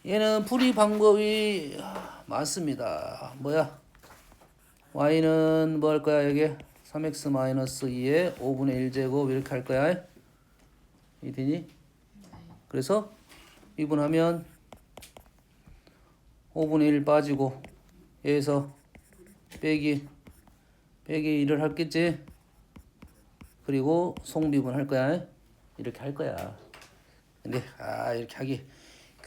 얘는 풀이 방법이 많습니다. 뭐야? y는 뭐 할 거야 여기? 3x-2에 5분의 1제곱 이렇게 할 거야. 이되니? 그래서 미분하면 5분의 1 빠지고 얘에서 빼기 1을 할겠지? 그리고 속미분 할 거야. 이렇게 할 거야. 근데 이렇게 하기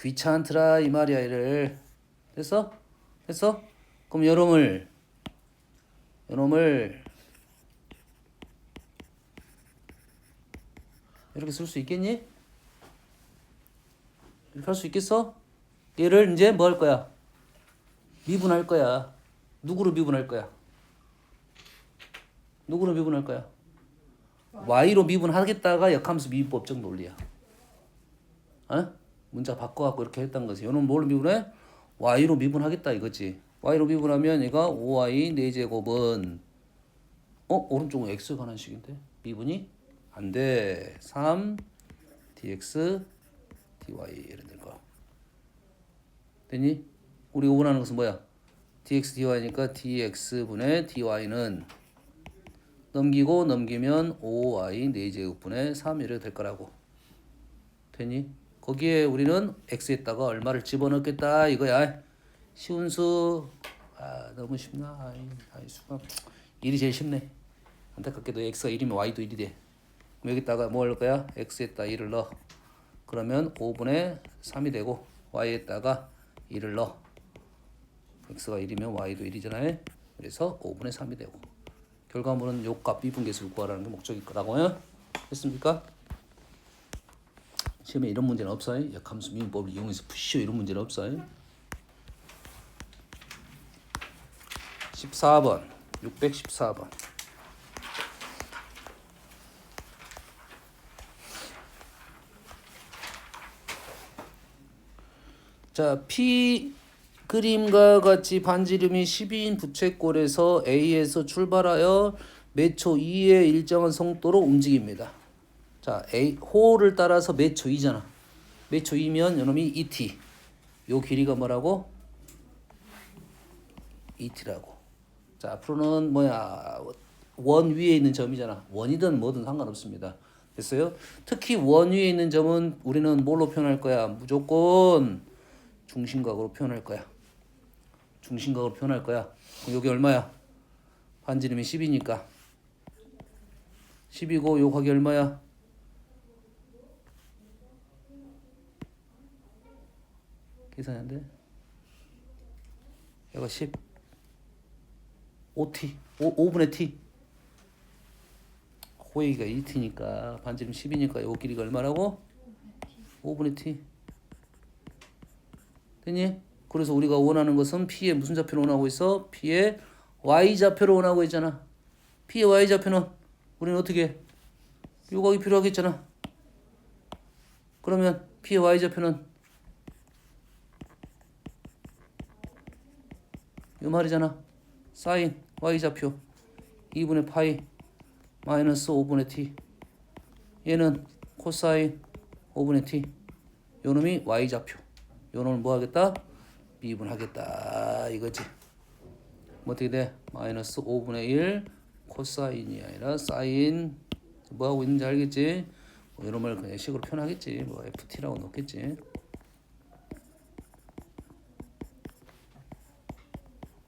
귀찮더라 이 말이야. 이를 됐어? 그럼 요놈을 이렇게 쓸 수 있겠니? 이렇게 할 수 있겠어? 얘를 이제 뭐 할 거야? 미분할 거야. 누구로 미분할 거야? y로 미분하겠다가 역함수 미분법적 논리야. 문자 바꿔갖고 이렇게 했던 거지. 얘는 뭘로 미분해? y로 미분하겠다 이거지. y로 미분하면 얘가 5y 4제곱은 오른쪽은 x에 관한 식인데 미분이 안 돼. 3 dx dy 이런 거. 됐니? 우리가 원하는 것은 뭐야? dx dy니까 dx분의 dy는 넘기면 5y 4제곱분의 3 이렇게 될 거라고. 됐니? 거기에 우리는 x에다가 얼마를 집어넣겠다 이거야. 쉬운 수. 너무 쉽나? 수가 1이 제일 쉽네. 안타깝게도 x가 1이면 y도 1이 돼. 여기다가 뭐 할 거야? x에다 1을 넣어. 그러면 5분의 3이 되고 y에다가 1을 넣어. x가 1이면 y도 1이잖아요. 그래서 5분의 3이 되고 결과물은 요 값 미분계수를 구하라는 게 목적일 거라고요. 됐습니까? 시험에 이런 문제는 없어요. 역함수 미분법을 이용해서 푸시오 이런 문제는 없어요. 14번 614번 자, P 그림과 같이 반지름이 12인 부채꼴에서 A에서 출발하여 매초 2의 일정한 속도로 움직입니다. 자, A 호를 따라서 매초 2잖아. 매초 2면 요놈이 ET. 요 길이가 뭐라고? ET라고. 자, 앞으로는 뭐야? 원 위에 있는 점이잖아. 원이든 뭐든 상관없습니다. 됐어요? 특히 원 위에 있는 점은 우리는 뭘로 표현할 거야? 무조건 중심각으로 표현할 거야. 그럼 여기 얼마야? 반지름이 10이니까 10이고 요 각이 얼마야? 계산이 안 돼? 얘가 10 5t 5분의 t 호의가 2t니까 반지름 10이니까 요 길이가 얼마라고? 5분의 t 됐니? 그래서 우리가 원하는 것은 P의 무슨 좌표로 원하고 있어? P의 Y좌표로 원하고 있잖아. P의 Y좌표는 우리는 어떻게 해? 요각이 필요하겠잖아. 그러면 P의 Y좌표는 요 말이잖아. 사인 Y좌표 2분의 파이 마이너스 5분의 T. 얘는 코사인 5분의 T. 요 놈이 Y좌표. 요 놈을 뭐 하겠다? 미분하겠다 이거지. 뭐 어떻게 돼? 마이너스 5분의 1 코사인이 아니라 사인. 뭐 하고 있는지 알겠지? 뭐 이런 말 그냥 식으로 표현하겠지. 뭐 FT라고 넣겠지.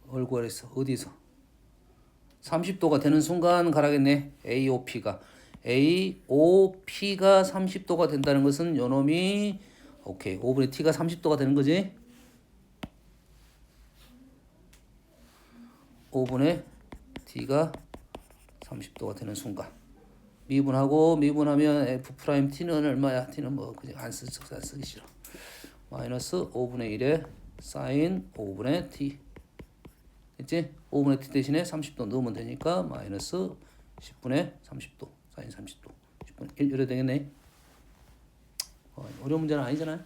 얼굴에서 어디서 30도가 되는 순간 가라겠네. AOP가 30도가 된다는 것은 요놈이 오케이 5분의 T가 30도가 되는 거지. 5분의 T가 30도가 되는 순간 미분하면 F'T는 얼마야? T는 뭐 그냥 안 쓰기 싫어. 마이너스 5분의 1에 사인 5분의 T 됐지? 5분의 T 대신에 30도 넣으면 되니까 마이너스 10분의 30도 사인 30도 10분의 1 이래 되겠네. 어려운 문제는 아니잖아요.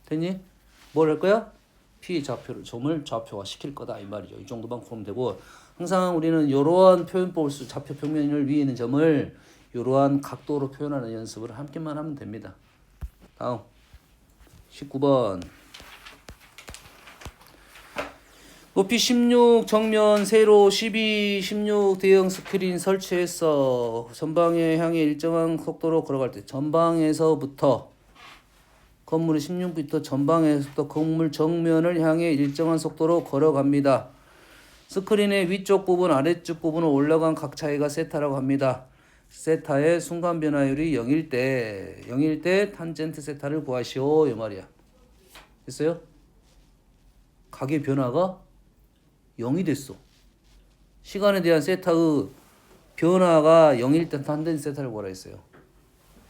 됐니? 뭘 할 거야? P 좌표를 점을 좌표화 시킬 거다 이 말이죠. 이 정도만 보면 되고 항상 우리는 이러한 표현법을 좌표 평면을 위에 있는 점을 이러한 각도로 표현하는 연습을 함께만 하면 됩니다. 다음 19번 높이 16 정면 세로 12 16 대형 스크린 설치했어. 전방에 향해 일정한 속도로 걸어갈 때 전방에서부터 건물의 16m 전방에서부터 건물 정면을 향해 일정한 속도로 걸어갑니다. 스크린의 위쪽 부분 아래쪽 부분을 올라간 각 차이가 세타라고 합니다. 세타의 순간 변화율이 0일 때 탄젠트 세타를 구하시오 이 말이야. 됐어요? 각의 변화가 0이 됐어. 시간에 대한 세타의 변화가 0일 때 탄젠트 세타를 구하라 했어요.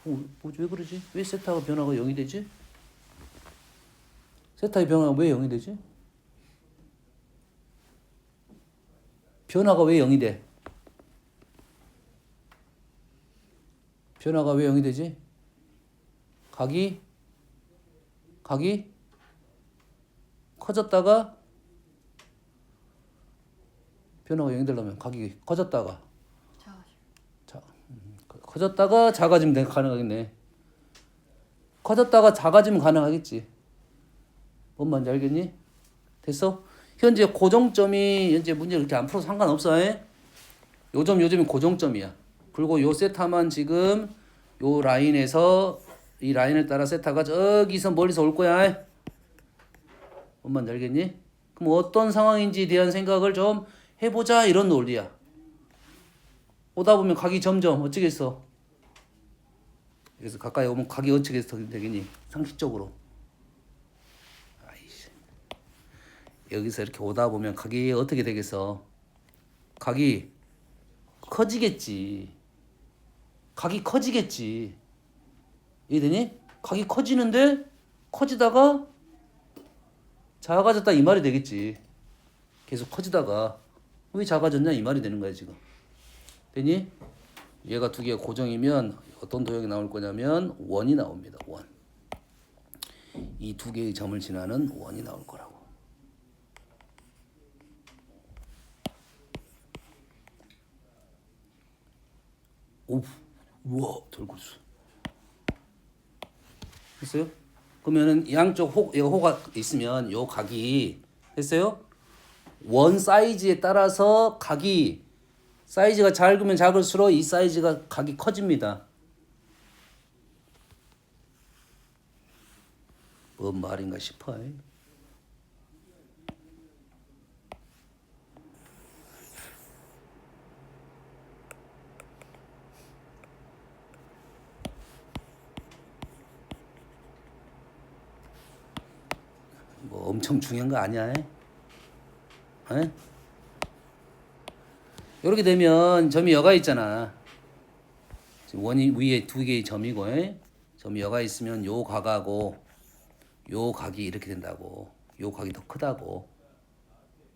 왜 그러지? 왜 세타가 변화가 0이 되지? 세타의 변화가 왜 0이 되지? 변화가 왜 0이 돼? 변화가 왜 0이 되지? 각이 커졌다가 변화가 0이 되려면 각이 커졌다가 커졌다가 작아지면 가능하겠네. 커졌다가 작아지면 가능하겠지. 뭔 말인지 알겠니? 됐어? 현재 고정점이 현재 문제 그렇게 안 풀어도 상관없어. 요점이 고정점이야. 그리고 요 세타만 지금 요 라인에서 이 라인을 따라 세타가 저기서 멀리서 올 거야. 뭔 말인지 알겠니? 그럼 어떤 상황인지에 대한 생각을 좀 해보자 이런 논리야. 오다 보면 각이 점점 어쩌겠어. 그래서 가까이 오면 각이 어떻게 되겠니? 상식적으로. 아이씨. 여기서 이렇게 오다 보면 각이 어떻게 되겠어? 각이 커지겠지. 각이 커지겠지. 이해되니? 각이 커지는데 커지다가 작아졌다 이 말이 되겠지. 계속 커지다가 왜 작아졌냐 이 말이 되는 거야 지금. 되니? 얘가 두 개가 고정이면 어떤 도형이 나올 거냐면 원이 나옵니다. 원. 이 두 개의 점을 지나는 원이 나올 거라고. 오, 우와, 돌고수. 됐어요? 그러면은 양쪽 호가 있으면 요 각이 됐어요? 원 사이즈에 따라서 각이 사이즈가 작으면 작을수록 이 사이즈가 각이 커집니다. 뭔 말인가 싶어. 뭐 엄청 중요한 거 아니야. 이렇게 되면 점이 여가 있잖아. 원이 위에 두 개의 점이고, 점이 여가 있으면 요 각하고 요 각이 이렇게 된다고. 요 각이 더 크다고.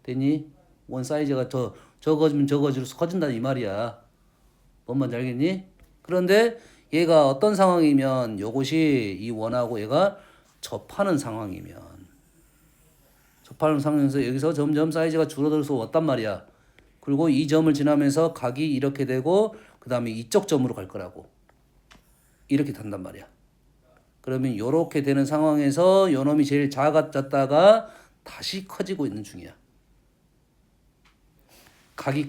됐니? 원 사이즈가 더 적어지면 적어질수록 커진다 이 말이야. 뭔 말인지 알겠니? 그런데 얘가 어떤 상황이면 요것이 이 원하고 얘가 접하는 상황이면 여기서 점점 사이즈가 줄어들어서 왔단 말이야. 그리고 이 점을 지나면서 각이 이렇게 되고 그 다음에 이쪽 점으로 갈 거라고. 이렇게 단단 말이야. 그러면 요렇게 되는 상황에서 요 놈이 제일 작아졌다가 다시 커지고 있는 중이야. 각이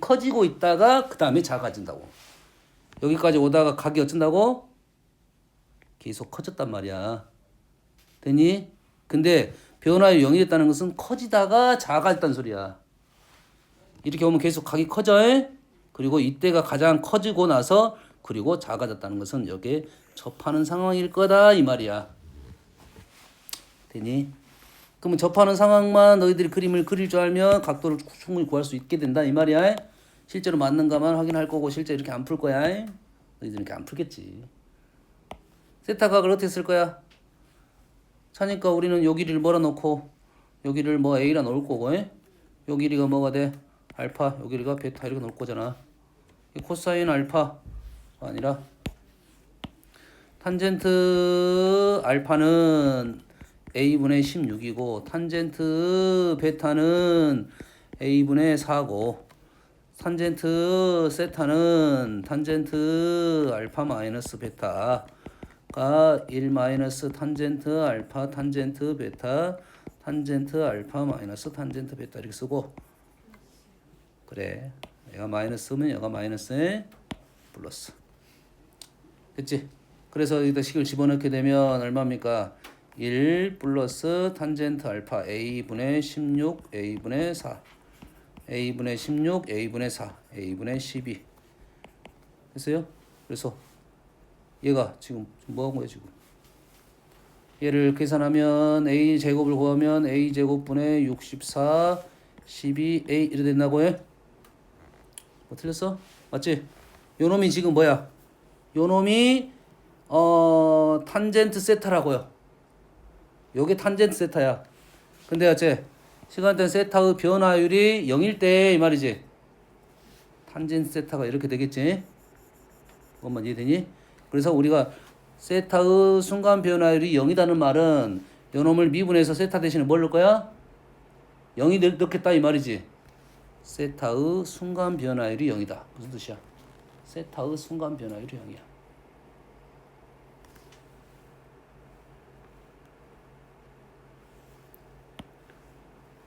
커지고 있다가 그 다음에 작아진다고. 여기까지 오다가 각이 어쩐다고? 계속 커졌단 말이야. 되니? 근데 변화율이 0이 됐다는 것은 커지다가 작아졌다는 소리야. 이렇게 오면 계속 각이 커져. 그리고 이때가 가장 커지고 나서 그리고 작아졌다는 것은 여기에 접하는 상황일 거다 이 말이야. 되니? 그러면 접하는 상황만 너희들이 그림을 그릴 줄 알면 각도를 충분히 구할 수 있게 된다 이 말이야. 실제로 맞는가만 확인할 거고 실제 이렇게 안 풀 거야. 너희들은 이렇게 안 풀겠지. 세타 각을 어떻게 쓸 거야? 차니까 우리는 요 길이를 뭐라 놓고 요 길이를 뭐 A라 놓을 거고 요 길이가 뭐가 돼? 알파, 요 길이가 베타 이렇게 놓을 거잖아. 코사인 알파 아니라 탄젠트 알파는 A분의 16이고 탄젠트 베타는 A분의 4고 탄젠트 세타는 탄젠트 알파 마이너스 베타가 1 마이너스 탄젠트 알파 탄젠트 베타 탄젠트 알파 마이너스 탄젠트 베타 이렇게 쓰고 그래 얘가 마이너스면 얘가 마이너스에 플러스 됐지? 그래서 여기다 식을 집어넣게 되면 얼마입니까? 1 플러스 탄젠트 알파 a분의 16 a분의 4 a분의 16 a분의 4 a분의 12 됐어요? 그래서 얘가 지금 뭐한 거야 지금? 얘를 계산하면 a 제곱을 구하면 a 제곱분의 64 12a 이렇게 된다고 해? 뭐 틀렸어? 맞지? 요 놈이 지금 뭐야? 요 놈이 탄젠트 세타라고요. 요게 탄젠트 세타야. 근데 어째 시간대 세타의 변화율이 0일 때 이 말이지. 탄젠트 세타가 이렇게 되겠지. 그것만 이해되니? 그래서 우리가 세타의 순간 변화율이 0이라는 말은 요 놈을 미분해서 세타 대신에 뭘 넣을 거야? 0이 넣겠다 이 말이지. 세타의 순간 변화율이 0이다. 무슨 뜻이야? 세타의 순간 변화율이 0이야.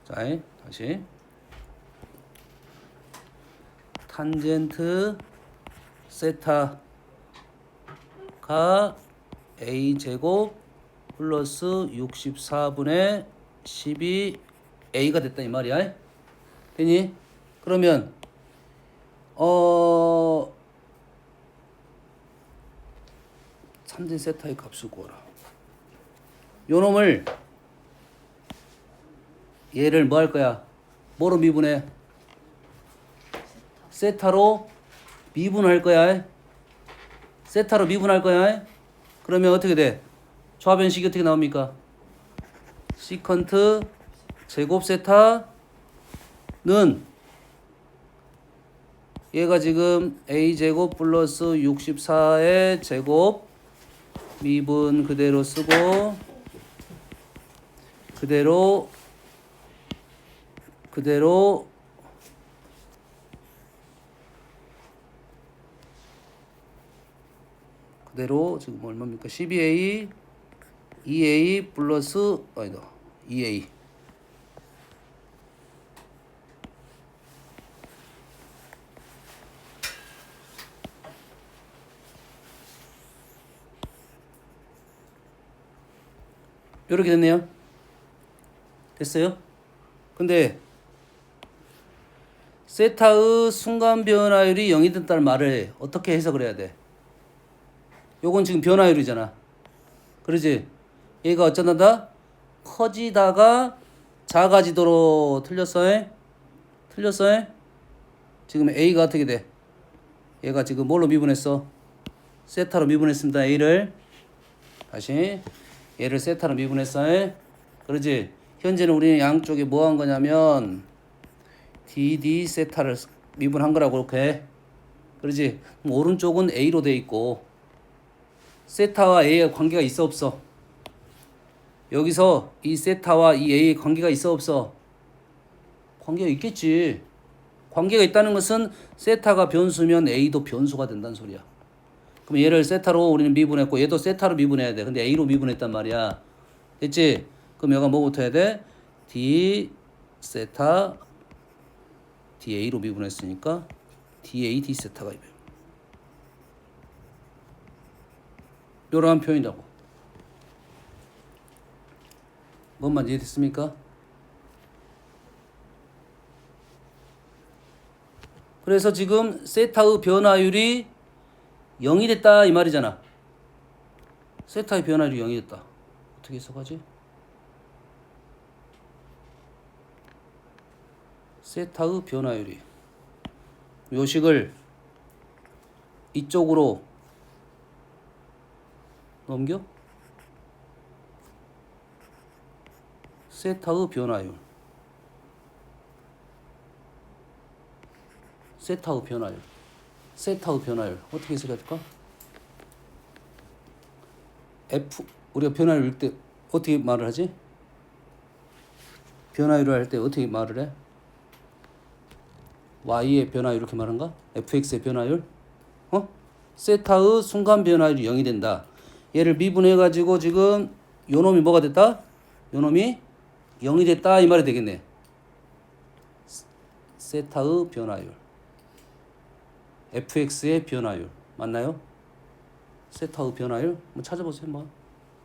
자, 다시 탄젠트 세타가 a 제곱 플러스 64분의 12a가 됐다 이 말이야. 되니? 그러면 탄젠트 세타의 값을 구하라. 요 놈을 얘를 뭐 할 거야? 뭐로 미분해? 세타로 미분할 거야. 세타로 미분할 거야. 그러면 어떻게 돼? 조합변식이 어떻게 나옵니까? 시컨트 제곱 세타는 얘가 지금 a 제곱 플러스 64의 제곱 미분 그대로 쓰고 그대로 지금 얼마입니까? 12a 2a 플러스 아니다 2a 이렇게 됐네요. 됐어요? 근데 세타의 순간 변화율이 0이 됐다는 말을 어떻게 해석을 해야 돼? 요건 지금 변화율이잖아. 그러지? 얘가 어쩌다 커지다가 작아지도록 틀렸어? 틀렸어? 지금 a가 어떻게 돼? 얘가 지금 뭘로 미분했어? 세타로 미분했습니다. a를 다시 얘를 세타로 미분했어. 그러지? 현재는 우리는 양쪽에 뭐 한 거냐면 dd 세타를 미분한 거라고 이렇게. 그러지? 그럼 오른쪽은 a로 돼 있고 세타와 a의 관계가 있어 없어? 여기서 이 세타와 이 a의 관계가 있어 없어? 관계가 있겠지. 관계가 있다는 것은 세타가 변수면 a도 변수가 된다는 소리야. 그럼 얘를 세타로 우리는 미분했고 얘도 세타로 미분해야 돼. 근데 a로 미분했단 말이야. 됐지? 그럼 여기가 뭐부터 해야 돼? d 세타 da로 미분했으니까 da d 세타가 이거야. 이러한 표현이라고. 뭔 말인지 이해됐습니까? 그래서 지금 세타의 변화율이 0이 됐다 이 말이잖아. 세타의 변화율이 0이 됐다. 어떻게 해석하지? 세타의 변화율이 요식을 이쪽으로 넘겨? 세타의 변화율 어떻게 해석해야 될까? F 우리가 변화율 때 어떻게 말을 하지? 변화율을 할 때 어떻게 말을 해? Y의 변화율 이렇게 말한가? fx의 변화율? 세타의 순간 변화율이 0이 된다. 얘를 미분해 가지고 지금 요 놈이 뭐가 됐다? 요 놈이 0이 됐다 이 말이 되겠네. 세타의 변화율. fx의 변화율. 맞나요? 세타의 변화율. 한번 찾아보세요. 뭐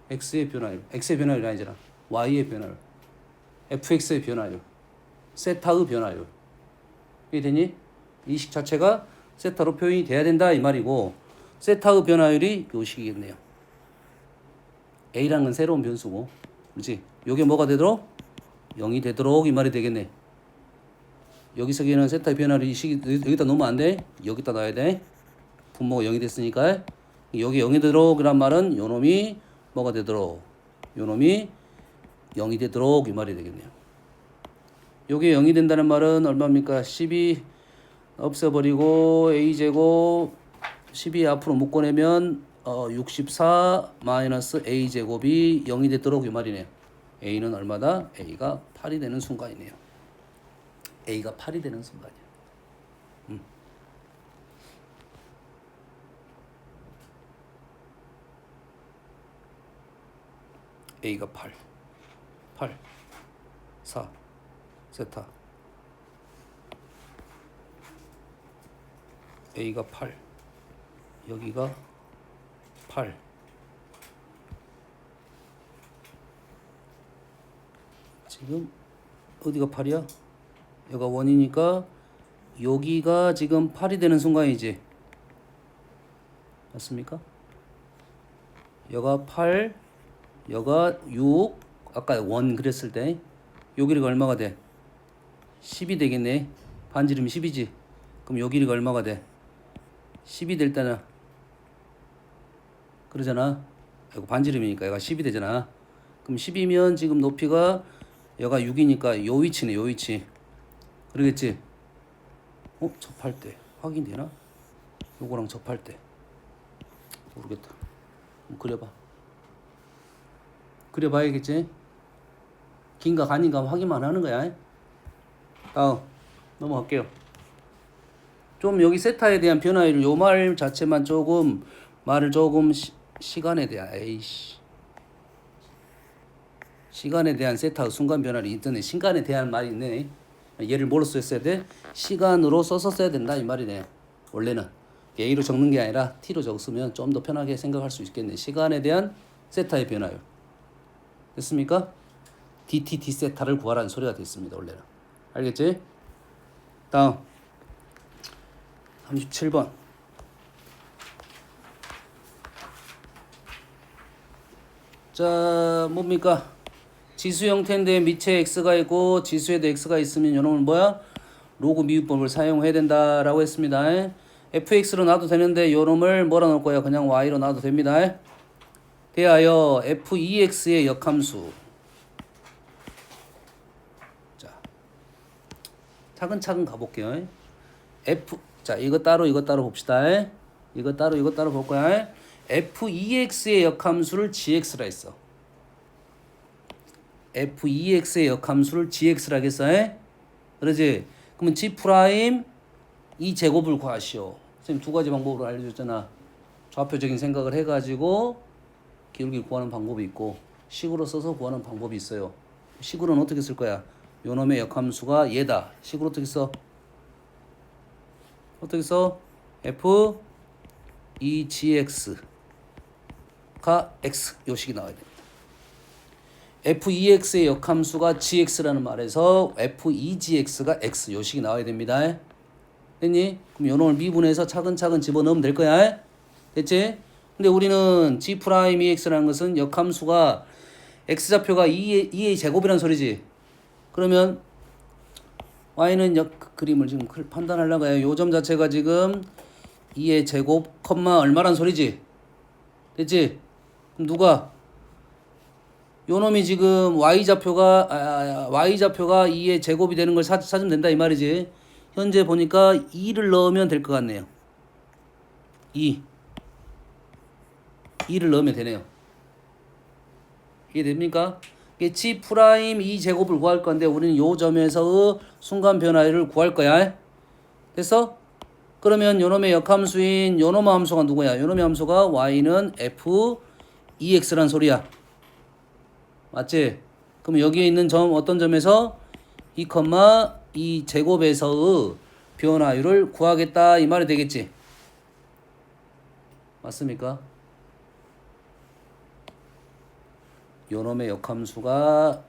x의 변화율. x의 변화율이 아니잖아. y의 변화율. fx의 변화율. 세타의 변화율. 이게 되니? 이 식 자체가 세타로 표현이 돼야 된다 이 말이고 세타의 변화율이 요 식이겠네요. a라는 건 새로운 변수고 그렇지? 요게 뭐가 되도록? 0이 되도록 이 말이 되겠네. 여기서 기는 세타의 변화율 이 식이 여기다 놓으면 안 돼. 여기다 놔야 돼. 분모가 0이 됐으니까 여기 0이 되도록 이란 말은 요놈이 뭐가 되도록? 요놈이 0이 되도록 이 말이 되겠네요. 요게 0이 된다는 말은 얼마입니까? 12 없애버리고 a제곱 12 앞으로 묶어내면 64 마이너스 a제곱이 0이 되도록 이 말이네요. a는 얼마다? a가 8이 되는 순간이네요. a가 8이 되는 순간이야. a가 8 4 세타 a가 8 여기가 8 지금 어디가 8이야? 여기가 1이니까 여기가 지금 8이 되는 순간이지 맞습니까? 여기가 8 여기가 6 아까 1 그랬을 때 요 길이가 얼마가 돼? 10이 되겠네. 반지름이 10이지. 그럼 요 길이가 얼마가 돼? 10이 될 때나 그러잖아. 이거 반지름이니까 얘가 10이 되잖아. 그럼 10이면 지금 높이가 얘가 6이니까 요 위치네. 요 위치. 그러겠지? 접할 때 확인되나? 요거랑 접할 때 모르겠다. 그려봐. 그려봐야겠지? 긴가 아닌가 확인만 하는 거야. 다음 넘어갈게요. 좀 여기 세타에 대한 변화율 요 말 자체만 조금 말을 조금 시간에 대한 시간에 대한 세타 순간 변화를 인터넷 시간에 대한 말이 있네. 얘를 뭐로 썼어야 돼? 시간으로 써서 써야 된다 이 말이네. 원래는 A로 적는 게 아니라 T로 적으면 좀 더 편하게 생각할 수 있겠네. 시간에 대한 세타의 변화율 됐습니까? dt d 세타를 구하라는 소리가 됐습니다. 원래는 알겠지? 다음 37번 자 뭡니까? 지수 형태인데 밑에 x가 있고 지수에도 x가 있으면 이놈은 뭐야? 로그 미분법을 사용해야 된다라고 했습니다. fx로 놔도 되는데 이놈을 뭐라 놓을 거야? 그냥 y로 놔도 됩니다. 대하여 f2x의 역함수 자 차근차근 가볼게요. 자 이거 따로 봅시다. 이거 따로 볼 거야. f2x의 역함수를 gx라 했어. f2x의 역함수를 gx라 했어. 그러지? 그러면 g 프라임 이 제곱을 구하시오. 선생님 두 가지 방법으로 알려줬잖아. 좌표적인 생각을 해가지고 기울기를 구하는 방법이 있고 식으로 써서 구하는 방법이 있어요. 식으로는 어떻게 쓸 거야? 요놈의 역함수가 얘다. 식으로 어떻게 써? f 2gx가 x 요 식이 나와야 됩니다. f2x의 역함수가 gx라는 말에서 f2gx가 x 요 식이 나와야 됩니다. 됐니? 그럼 요놈을 미분해서 차근차근 집어넣으면 될 거야. 됐지? 근데 우리는 g'2x라는 것은 역함수가 x좌표가 2의 제곱이라는 소리지. 그러면 y는 그림을 지금 판단하려고 해요. 요 점 자체가 지금 2의 제곱 얼마란 소리지. 됐지? 그럼 누가 요 놈이 지금 y좌표가 2의 제곱이 되는 걸 찾으면 된다 이 말이지. 현재 보니까 2를 넣으면 될 것 같네요. 2를 넣으면 되네요. 이해됩니까? g 프라임 2 제곱을 구할 건데 우리는 요 점에서의 순간 변화율을 구할 거야. 됐어? 그러면 요놈의 역함수인 요놈의 함수가 누구야? 요놈의 함수가 y는 f2x란 소리야. 맞지? 그럼 여기에 있는 점 어떤 점에서 2, 제곱에서의 변화율을 구하겠다 이 말이 되겠지. 맞습니까? 요놈의 역함수가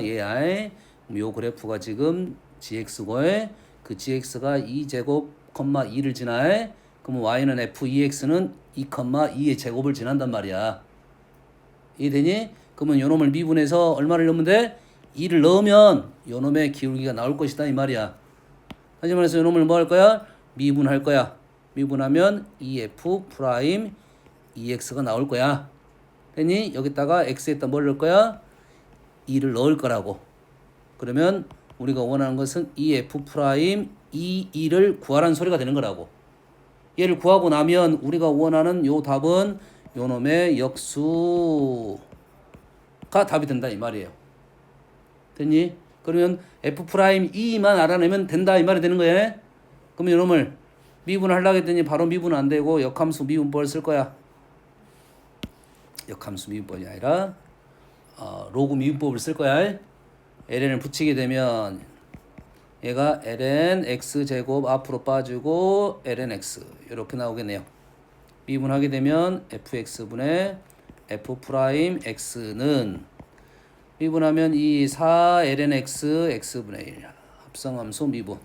얘야. 요 그래프가 지금 gx고에 그 gx가 2제곱, 2를 지나해. 그럼 y는 f2x는 2,2의 제곱을 지난단 말이야. 이해되니? 그러면 요놈을 미분해서 얼마를 넣으면 돼? 2를 넣으면 요놈의 기울기가 나올 것이다 이 말이야. 다시 말해서 요놈을 뭐 할 거야? 미분할 거야. 미분하면 2f 프라임 2x가 나올 거야. 됐니? 여기다가 x에다 뭘 넣을 거야? 2를 넣을 거라고. 그러면 우리가 원하는 것은 2f 프라임 2를 구하라는 소리가 되는 거라고. 얘를 구하고 나면 우리가 원하는 요 답은 요놈의 역수가 답이 된다 이 말이에요. 됐니? 그러면 f 프라임 2만 알아내면 된다 이 말이 되는 거예요. 그러면 요놈을 미분하려고 했더니 바로 미분은 안 되고 역함수 미분법을 쓸 거야. 역함수 미분법이 아니라 로그 미분법을 쓸 거야. ln을 붙이게 되면 얘가 ln x제곱 앞으로 빠지고 ln x 이렇게 나오겠네요. 미분하게 되면 fx분의 f 프라임 x는 미분하면 이 4 ln x x분의 1 합성함수 미분.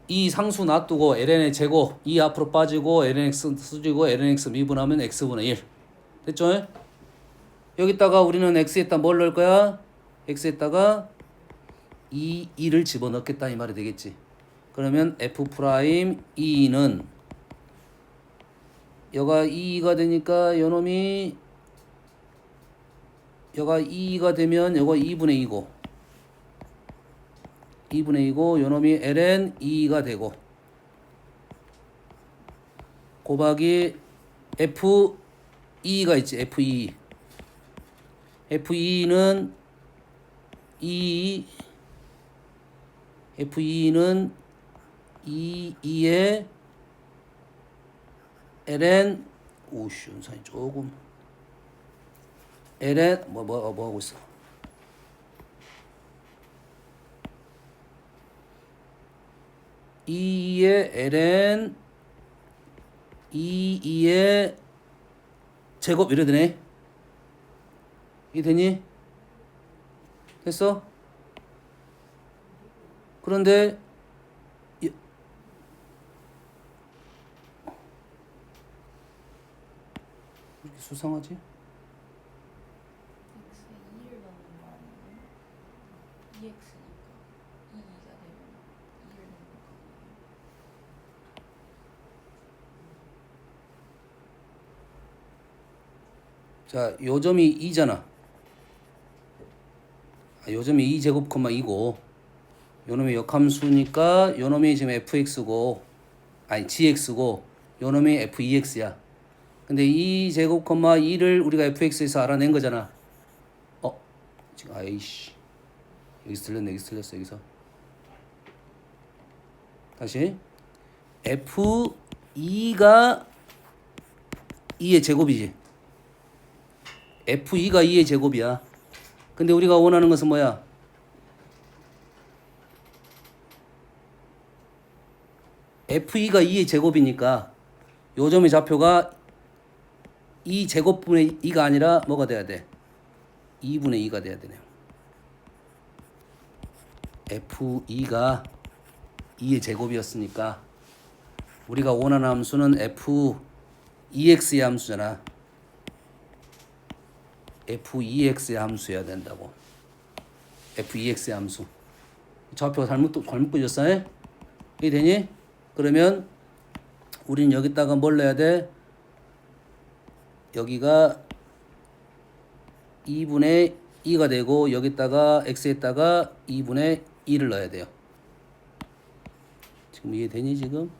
이 상수 놔두고 ln의 제곱 2 앞으로 빠지고 ln x 쓰지고 ln x 미분하면 x분의 1 됐죠? 여기다가 우리는 x에다 뭘 넣을 거야? x에다가 2를 집어넣겠다 이 말이 되겠지. 그러면 f 프라임 2는 여가 2가 되니까 요놈이 여가 2가 되면 요거 2분의 2고 2분의 2고 요놈이 ln 2가 되고 곱하기 f2가 있지. f2 f2는 f2는 2의 ln 오씨 연산이 조금 ln 뭐 하고 있어? 의 ln 2의 제곱 이래 되네. 이 되니? 됐어? 그런데 왜 이렇게 수상하지? x에 2를 넣는 거 아니에요? 2x니까 2가 되면 2를 넣는 거 아니에요? 자, 요점이 2잖아. 요점이 2제곱, 2고 요놈이 역함수니까 요놈이 지금 fx고 아니 gx고 요놈이 f2x야. 근데 2제곱, 2를 우리가 fx에서 알아낸 거잖아. 지금 아이씨 여기서 틀렸네. 여기서 틀렸어. 여기서 다시 f2가 2의 제곱이지. f2가 2의 제곱이야. 근데 우리가 원하는 것은 뭐야? f2가 2의 제곱이니까 요점의 좌표가 2 제곱분의 2가 아니라 뭐가 돼야 돼? 2분의 2가 돼야 되네요. f2가 2의 제곱이었으니까 우리가 원하는 함수는 f2x의 함수잖아. f2x의 함수여야 된다고. f2x의 함수. 좌표가 잘못 그렸어? 이게 되니? 그러면 우린 여기다가 뭘 넣어야 돼? 여기가 2분의 2가 되고 여기다가 x에다가 2분의 2를 넣어야 돼요. 지금 이해되니 지금?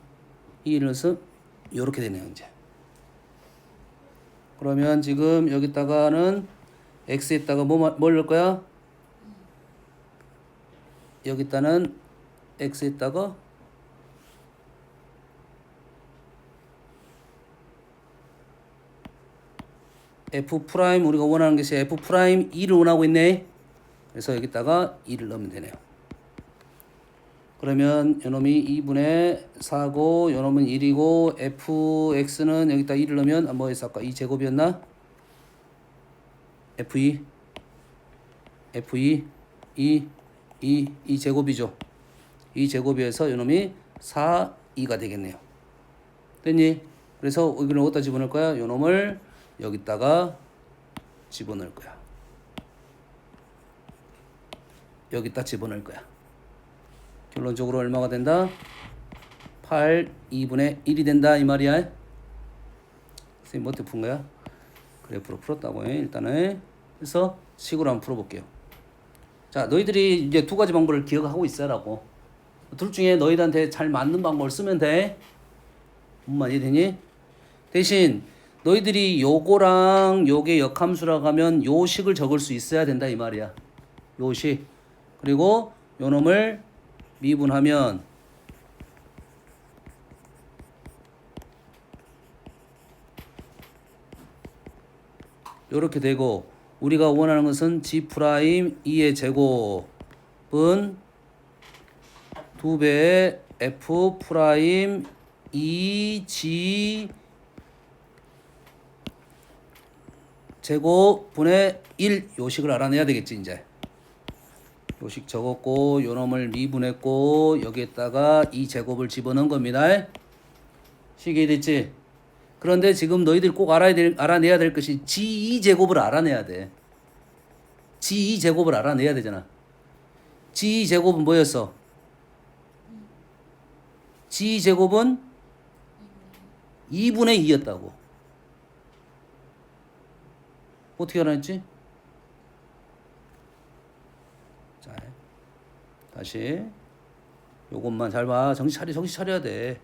2를 넣어서 이렇게 되네요 이제. 그러면 지금 여기다가는 x에다가 뭘 넣을 거야? 여기다는 x에다가 F 프라임 우리가 원하는 것이 F 프라임 2를 원하고 있네. 그래서 여기다가 2를 넣으면 되네요. 그러면 요놈이 2분의 4고 요놈은 1이고 fx는 여기다 2를 넣으면 뭐였어 아까 2제곱이었나? f2 2제곱이죠. 2제곱이어서 요놈이 4, 2가 되겠네요. 됐니? 그래서 여기를 어디다 집어넣을 거야? 요놈을 여기다가 집어넣을 거야. 여기다 집어넣을 거야. 결론적으로 얼마가 된다? 8, 2분의 1이 된다 이 말이야. 선생님 어떻게 푼 거야? 그래프로 풀었다고 해 일단은. 그래서 식으로 한번 풀어볼게요. 자, 너희들이 이제 두 가지 방법을 기억하고 있어라고. 둘 중에 너희들한테 잘 맞는 방법을 쓰면 돼. 뭔 말이 되니? 대신 너희들이 요거랑 요게 역함수라고 하면 요 식을 적을 수 있어야 된다 이 말이야. 요 식. 그리고 요 놈을 미분하면 요렇게 되고 우리가 원하는 것은 g 프라임 2의 제곱은 2배의 f 프라임 2g 제곱분의 1 요식을 알아내야 되겠지 이제. 요식 적었고 요놈을 미분했고 여기에다가 2제곱을 집어넣은 겁니다. 식이 됐지? 그런데 지금 너희들 꼭 알아내야 될 것이 G2제곱을 알아내야 돼. G2제곱을 알아내야 되잖아. G2제곱은 뭐였어? G2제곱은 2분의 2였다고. 어떻게 알아냈지? 자, 다시 요것만 잘 봐. 정신 차려야 돼.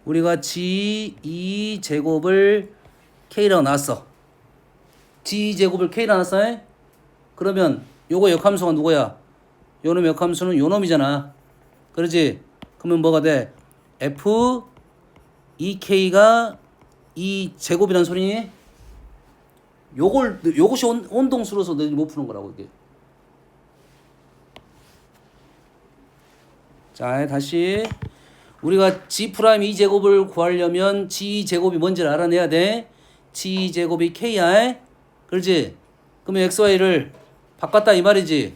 우리가 G2제곱을 K라고 놨어. G2제곱을 K라고 놨어. 그러면 요거 역함수가 누구야? 요놈 역함수는 요놈이잖아. 그러지? 그러면 뭐가 돼? F 2K가 2제곱이란 소리니? 요것이 온동수로서 너희들이 못 푸는 거라고 이게. 자, 다시 우리가 g 프라임 2제곱을 구하려면 g2제곱이 뭔지를 알아내야 돼. g2제곱이 k야. 그렇지? 그러면 xy를 바꿨다 이 말이지.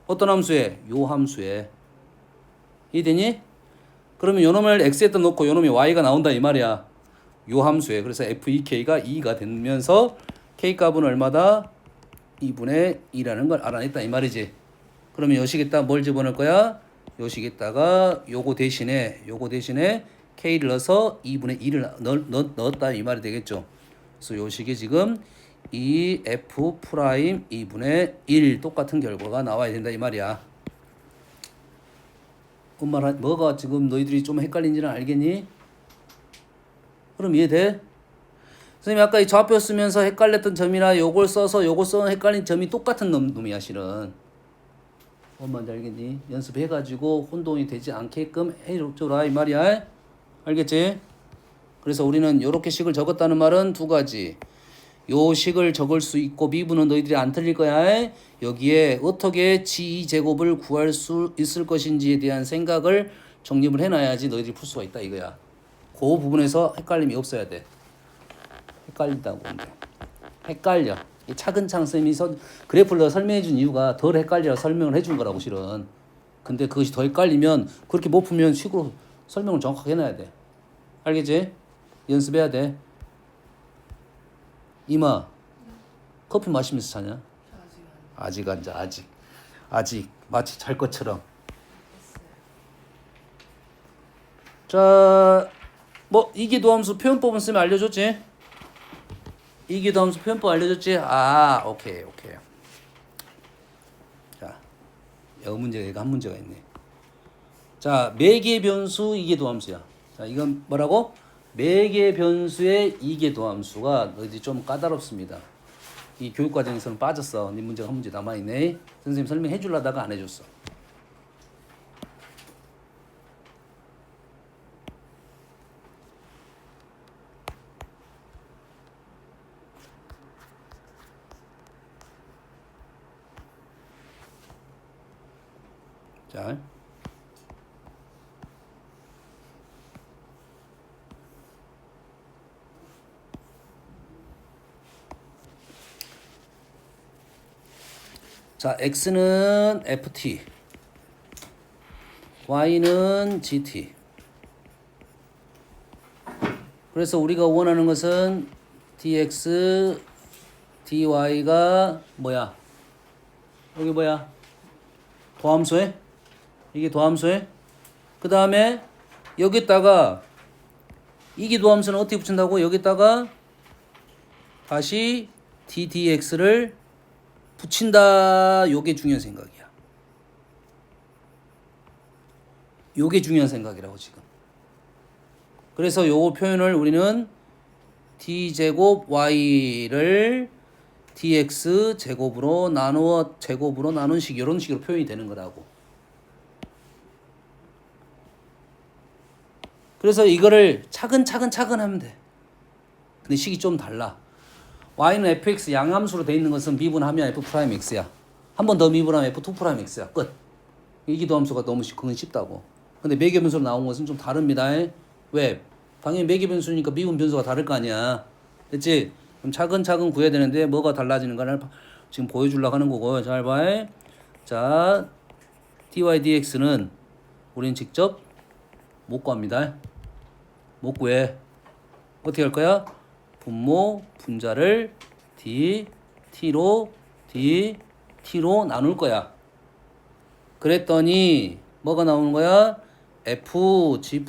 어떤 함수에? 요 함수에. 이해되니? 그러면 요놈을 x에다 놓고 요놈이 y가 나온다 이 말이야. 요 함수에. 그래서 f2k가 2가 되면서 k 값은 얼마다? 2분의 2라는 걸 알아냈다 이 말이지. 그러면 요식에다 뭘 집어넣을 거야? 요식에다가 요거 대신에 K를 넣어서 2분의 1을 넣었다 이 말이 되겠죠. 그래서 요식이 지금 2F 프라임 2분의 1 똑같은 결과가 나와야 된다 이 말이야. 뭐가 지금 너희들이 좀 헷갈린지는 알겠니? 그럼 이해돼? 선생님이 아까 이 좌표 쓰면서 헷갈렸던 점이나 요걸 써서 요걸 써서 헷갈린 점이 똑같은 놈이야 실은. 뭔지 알겠니? 연습해가지고 혼동이 되지 않게끔 해줘라 이 말이야. 알겠지? 그래서 우리는 요렇게 식을 적었다는 말은 두 가지. 요 식을 적을 수 있고 미분은 너희들이 안 틀릴 거야. 여기에 어떻게 G2제곱을 구할 수 있을 것인지에 대한 생각을 정립을 해놔야지 너희들이 풀 수가 있다 이거야. 그 부분에서 헷갈림이 없어야 돼. 헷갈린다고. 헷갈려. 차근차근 쌤이 그래프를 설명해 준 이유가 덜 헷갈리라 설명을 해준 거라고 실은. 근데 그것이 더 헷갈리면 그렇게 못 풀면 식으로 설명을 정확하게 해놔야 돼. 알겠지? 연습해야 돼. 이마 커피 마시면서 자냐? 아직 마치 잘 것처럼. 자, 뭐 이기도함수 표현법은 쌤이 알려줬지? 이기도함수 표현법 알려줬지? 아, 오케이. 자, 여기 문제가 한 문제가 있네. 자, 매개 변수 이기도함수야. 자, 이건 뭐라고? 매개 변수의 이기도함수가 너희들이 좀 까다롭습니다. 이 교육과정에서는 빠졌어. 네 문제가 한 문제 남아있네. 선생님 설명해 주려다가 안 해줬어. 자, 자, x는 ft, y는 gt. 그래서 우리가 원하는 것은 dx, dy가 뭐야? 여기 뭐야? 도함수에? 이게 도함수에? 그 다음에 여기다가 이게 도함수는 어떻게 붙인다고? 여기다가 다시 ddx를 붙인다. 요게 중요한 생각이야. 요게 중요한 생각이라고 지금. 그래서 요 표현을 우리는 d제곱 y를 dx 제곱으로 나눈 식, 이런 식으로 표현이 되는 거라고. 그래서 이거를 차근차근 하면 돼. 근데 식이 좀 달라. y는 fx 양함수로 돼 있는 것은 미분하면 f'x야. 한 번 더 미분하면 f2'x야. 끝. 이기도함수가 너무 그건 쉽다고. 근데 매개변수로 나온 것은 좀 다릅니다. 왜? 당연히 매개변수니까 미분 변수가 다를 거 아니야. 됐지? 그럼 차근차근 구해야 되는데 뭐가 달라지는가를 지금 보여주려고 하는 거고. 잘 봐. 자, dy dx는 우리는 직접 못 구합니다. 못 구해. 어떻게 할 거야? 분모 분자를 t로 나눌 거야. 그랬더니 뭐가 나오는 거야? fg't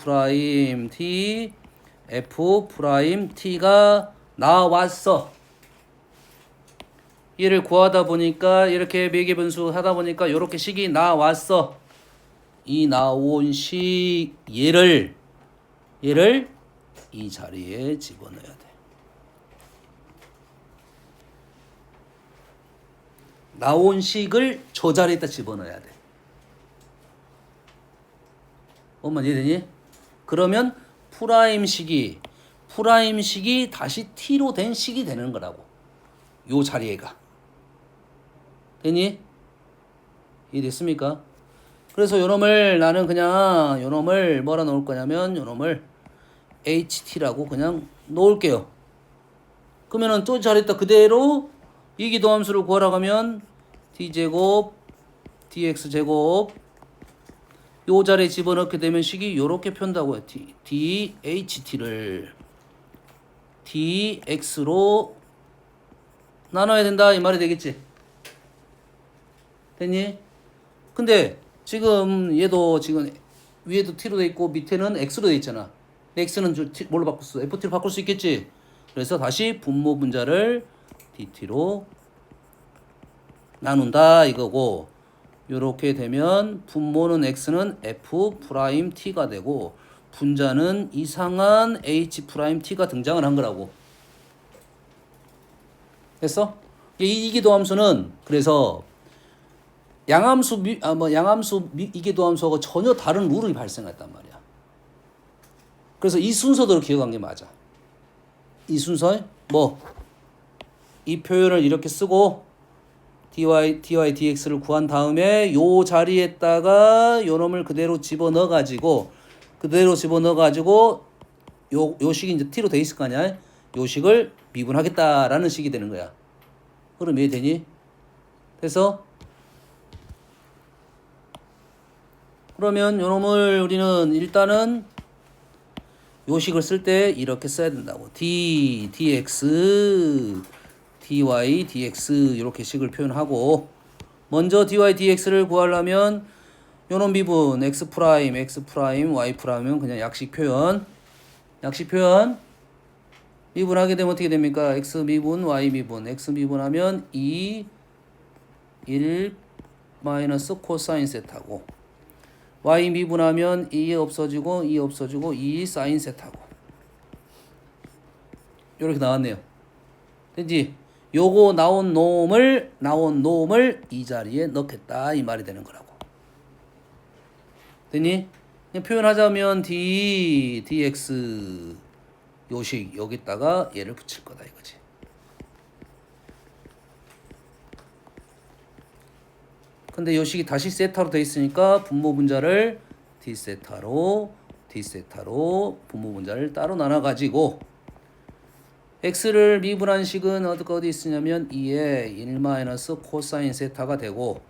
f't가 나왔어. 얘를 구하다 보니까 이렇게 매개변수 하다 보니까 이렇게 식이 나왔어. 이 나온 식 얘를 이 자리에 집어넣어야 돼. 나온 식을 저 자리에다 집어넣어야 돼. 엄마 이해되니? 그러면 프라임식이 다시 t로 된 식이 되는 거라고. 요 자리에가. 되니? 이해됐습니까? 그래서 요놈을 나는 그냥 요놈을 뭐라 놓을 거냐면 요놈을 ht라고 그냥 놓을게요. 그러면은 또 자리에다 그대로 이기도함수를 구하라고 하면 d제곱 dx제곱 요 자리에 집어넣게 되면 식이 요렇게 표현다고요. dht를 dx로 나눠야 된다 이 말이 되겠지. 됐니? 근데 지금 얘도 지금 위에도 t로 돼 있고 밑에는 x로 돼 있잖아. x는 뭘로 바꿨어? ft로 바꿀 수 있겠지. 그래서 다시 분모 분자를 dt로 나눈다 이거고, 요렇게 되면 분모는 x는 f't가 되고 분자는 이상한 h't가 등장을 한 거라고. 됐어? 이기도함수는 그래서 양함수 이기도함수하고 전혀 다른 룰이 발생했단 말이야. 그래서 이 순서대로 기억한 게 맞아. 이 순서에 이 표현을 이렇게 쓰고 dy dx를 구한 다음에 요 자리에다가 요 놈을 그대로 집어넣어 가지고 요 식이 이제 t로 돼 있을 거 아니야. 요 식을 미분하겠다라는 식이 되는 거야. 그럼 이해되니? 그래서 그러면 요 놈을 우리는 일단은 요 식을 쓸 때 이렇게 써야 된다고. dx dy dx 이렇게 식을 표현하고, 먼저 dy dx를 구하려면 요놈 미분 x 프라임 y 프라임은 그냥 약식 표현 미분하게 되면 어떻게 됩니까? x 미분 y 미분 x 미분하면 2 1 마이너스 코사인 세타고, y 미분하면 2 없어지고 2 사인 세타고, 이렇게 나왔네요. 됐지? 요거 나온 놈을 이 자리에 넣겠다 이 말이 되는 거라고. 됐니? 그냥 표현하자면 dx 요식 여기다가 얘를 붙일 거다 이거지. 근데 요 식이 다시 세타로 돼 있으니까 분모 분자를 d세타로 분모 분자를 따로 나눠 가지고 x를 미분한 식은 어디 있으냐면 2에 1 코사인 세타가 되고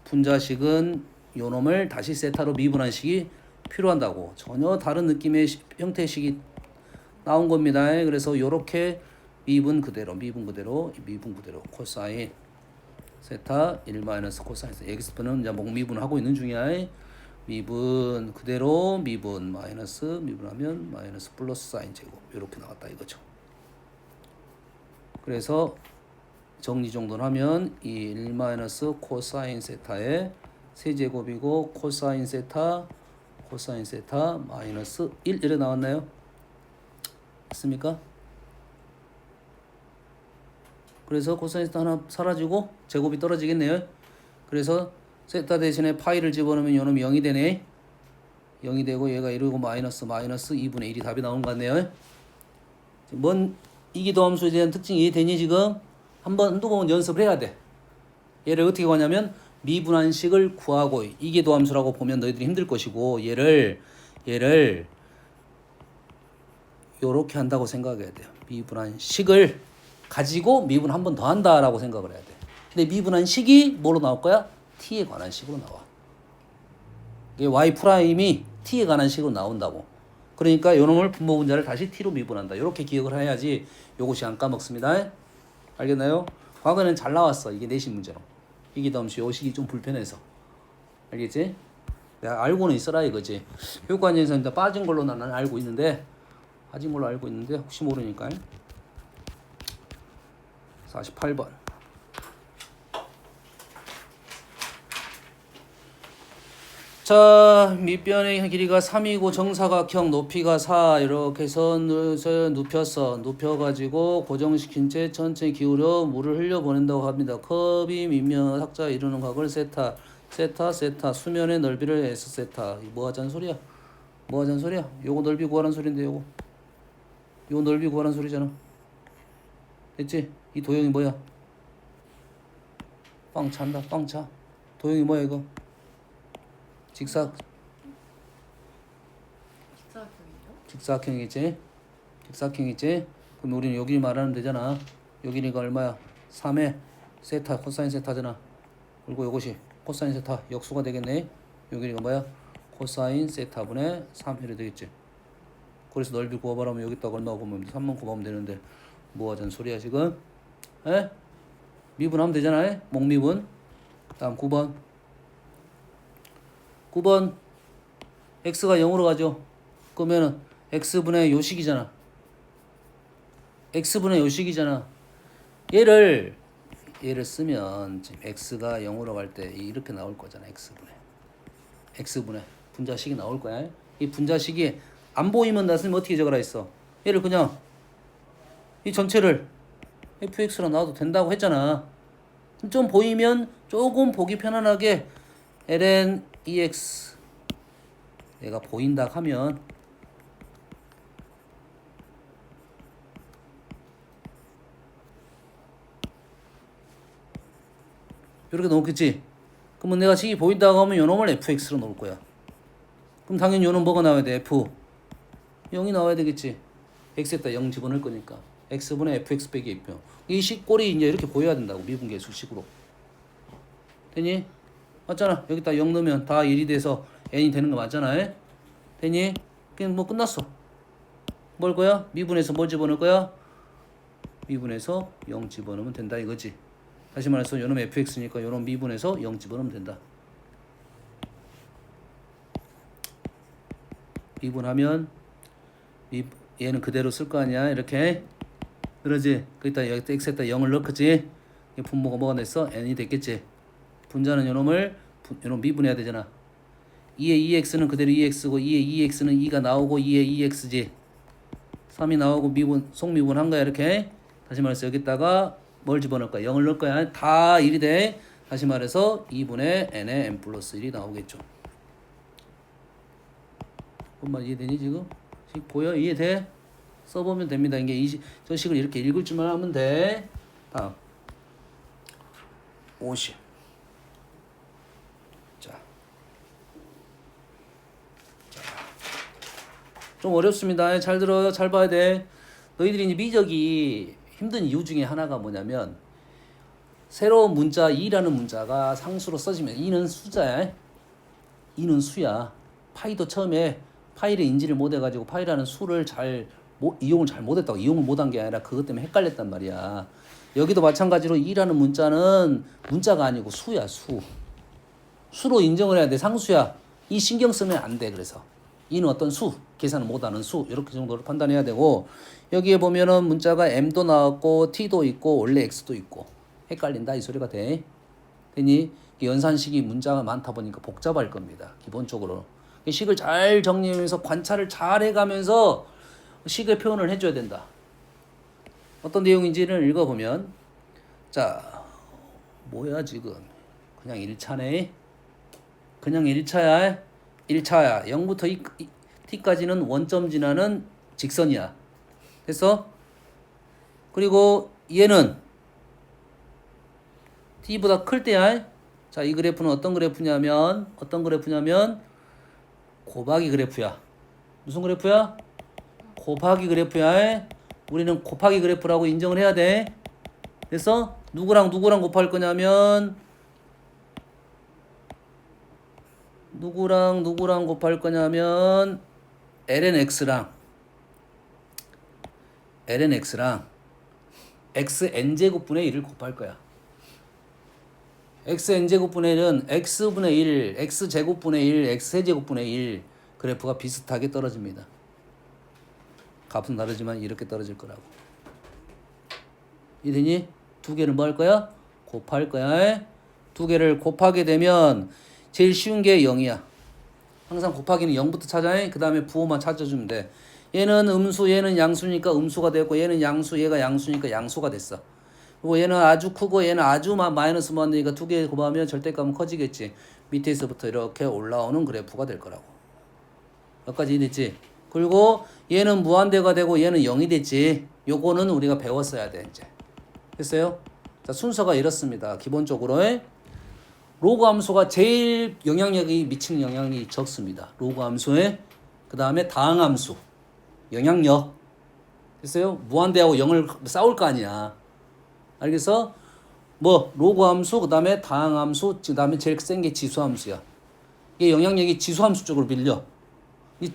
분자식은 요 놈을 다시 세타로 미분한 식이 필요한다고. 전혀 다른 느낌의 형태의 식이 나온 겁니다. 그래서 요렇게 미분 그대로 코사인 세타 1 코사인 세타 x분은 이제 목미분하고 있는 중이야. 미분 그대로 미분하면 마이너스 플러스 사인 제곱 이렇게 나왔다 이거죠. 그래서 정리 정도는 하면 이 1 코사인 세타의 세제곱이고 코사인 세타 마이너스 1 이렇게 나왔나요? 맞습니까? 그래서 코사인 세타 하나 사라지고 제곱이 떨어지겠네요. 그래서 세타 대신에 파이를 집어넣으면 요놈이 0이 되네. 0이 되고 얘가 이러고 마이너스 2분의 1이 답이 나오는 것 같네요. 뭔 이기도함수에 대한 특징이 이해되니 지금? 한두 번 연습을 해야 돼. 얘를 어떻게 구하냐면 미분한식을 구하고 이기도함수라고 보면 너희들이 힘들 것이고 얘를 요렇게 한다고 생각해야 돼요. 미분한식을 가지고 미분 한 번 더 한다라고 생각을 해야 돼. 근데 미분한식이 뭐로 나올 거야? t에 관한 식으로 나와. 이게 y 프라임이 t에 관한 식으로 나온다고. 그러니까 요놈을 분모 분자를 다시 t로 미분한다. 이렇게 기억을 해야지 요것이 안 까먹습니다. 알겠나요? 과거에는 잘 나왔어. 이게 내신 문제로. 이기도함수 요식이 좀 불편해서. 알겠지? 내가 알고는 있어라 이거지. 효과관계에서 빠진 걸로 나는 알고 있는데 혹시 모르니까. 48번. 자, 밑변의 길이가 3이고 정사각형 높이가 4 이렇게 해서 눕혀가지고 고정시킨 채 천천히 기울여 물을 흘려보낸다고 합니다. 컵이 밑면 탁자 이루는 각을 세타 수면의 넓이를 S 세타. 뭐 하자는 소리야? 요거 넓이 구하라는 소리인데 요거 넓이 구하라는 소리잖아. 됐지? 이 도형이 뭐야? 빵 찬다. 도형이 뭐야 이거? 직사각형이지. 그럼 우리는 여기 말하면 되잖아. 여기니까 얼마야? 3의 세타 코사인 세타잖아. 그리고 이것이 코사인 세타 역수가 되겠네. 여기니까 뭐야? 코사인 세타분의 3 이렇게 되겠지. 그래서 넓이 구해보라면 여기다가 얼마 구하면 3만 구하면 되는데 뭐 하자는 소리야 지금? 에? 미분하면 되잖아. 목미분. 다음 9번 x가 0으로 가죠. 그러면은 x분의 요식이잖아. 얘를 쓰면 지금 x가 0으로 갈 때 이렇게 나올 거잖아. x분의 분자식이 나올 거야. 이 분자식이 안 보이면 나 선생님 어떻게 적으라 했어? 얘를 그냥 이 전체를 fx로 놔도 된다고 했잖아. 좀 보이면 조금 보기 편안하게 ln ex 내가 보인다 하면 이렇게 넣겠지. 그러면 내가 식이 보인다고 하면 요놈을 fx로 놓을 거야. 그럼 당연히 요놈 뭐가 나와야 돼? f 0이 나와야 되겠지. x에다 0 집어넣을 거니까 x분의 fx 빼기 F표. 이 식 꼴이 이제 이렇게 보여야 된다고. 미분계수식으로. 되니? 맞잖아. 여기다 0 넣으면 다 1이 돼서 n이 되는 거 맞잖아. 되니? 그냥 뭐 끝났어. 뭘 거야? 미분에서 뭐 집어넣을 거야? 미분에서 0 집어넣으면 된다 이거지. 다시 말해서 요놈 fx니까 요놈 미분에서 0 집어넣으면 된다. 미분하면 얘는 그대로 쓸 거 아니야. 이렇게. 그러지? 거기다 여기 x에다 0을 넣겠지? 분모가 뭐가 됐어? n이 됐겠지? 분자는 요놈 미분해야 되잖아. 2의 2x는 그대로 2x고 2의 2x는 2가 나오고 2의 2x지. 3이 나오고 속미분 한 거야. 이렇게. 다시 말해서 여기다가 뭘 집어넣을 거야? 0을 넣을 거야. 다 1이 돼. 다시 말해서 2분의 n의 n 플러스 1이 나오겠죠. 뭔말 이해되니 지금? 식 보여? 이해돼? 써보면 됩니다. 이게 저 식을 이렇게 읽을 줄만 하면 돼. 다음 50. 좀 어렵습니다. 잘 들어요. 잘 봐야 돼. 너희들이 이제 미적이 힘든 이유 중에 하나가 뭐냐면 새로운 문자 2라는 문자가 상수로 써지면 2는 숫자야. 2는 수야. 파이도 처음에 파이를 인지를 못해가지고 파이라는 수를 이용을 잘 못했다고. 이용을 못한 게 아니라 그것 때문에 헷갈렸단 말이야. 여기도 마찬가지로 2라는 문자는 문자가 아니고 수야. 수로 인정을 해야 돼. 상수야. 이 신경 쓰면 안 돼. 그래서 2는 어떤 수, 계산을 못하는 수 이렇게 정도로 판단해야 되고 여기에 보면은 문자가 m도 나왔고 t도 있고 원래 x도 있고 헷갈린다 이 소리가 돼. 되니 연산식이 문자가 많다 보니까 복잡할 겁니다. 기본적으로 식을 잘 정리하면서 관찰을 잘 해가면서 식의 표현을 해줘야 된다. 어떤 내용인지를 읽어보면 자 뭐야 지금 그냥 1차네. 그냥 1차야. 1차야. 0부터 t까지는 원점 지나는 직선이야. 됐어? 그리고 얘는 t보다 클 때야. 자, 이 그래프는 어떤 그래프냐면 곱하기 그래프야. 무슨 그래프야? 곱하기 그래프야. 우리는 곱하기 그래프라고 인정을 해야 돼. 그래서 누구랑 곱할 거냐면 누구랑 곱할 거냐면 lnx랑 xn제곱분의 1을 곱할 거야. xn제곱분의 1은 x분의 1, x제곱분의 1, x세제곱분의 1 그래프가 비슷하게 떨어집니다. 값은 다르지만 이렇게 떨어질 거라고. 이되니? 두 개를 뭐 할 거야? 곱할 거야. 두 개를 곱하게 되면 제일 쉬운 게 0이야. 항상 곱하기는 0부터 찾아. 그 다음에 부호만 찾아주면 돼. 얘는 음수, 얘는 양수니까 음수가 되고 얘는 양수, 얘가 양수니까 양수가 됐어. 그리고 얘는 아주 크고 얘는 아주 마이너스 무한대니까 두 개 곱하면 절대값은 커지겠지. 밑에서부터 이렇게 올라오는 그래프가 될 거라고. 여기까지 됐지? 그리고 얘는 무한대가 되고 얘는 0이 됐지. 요거는 우리가 배웠어야 돼 이제. 됐어요? 자, 순서가 이렇습니다. 기본적으로 로그 함수가 제일 영향력이 미치는 영향이 적습니다. 로그 함수에 그 다음에 다항 함수 영향력. 됐어요? 무한대하고 0을 싸울 거 아니야. 알겠어? 뭐 로그 함수 그 다음에 다항 함수 그 다음에 제일 센 게 지수 함수야. 이게 영향력이 지수 함수 쪽으로 밀려.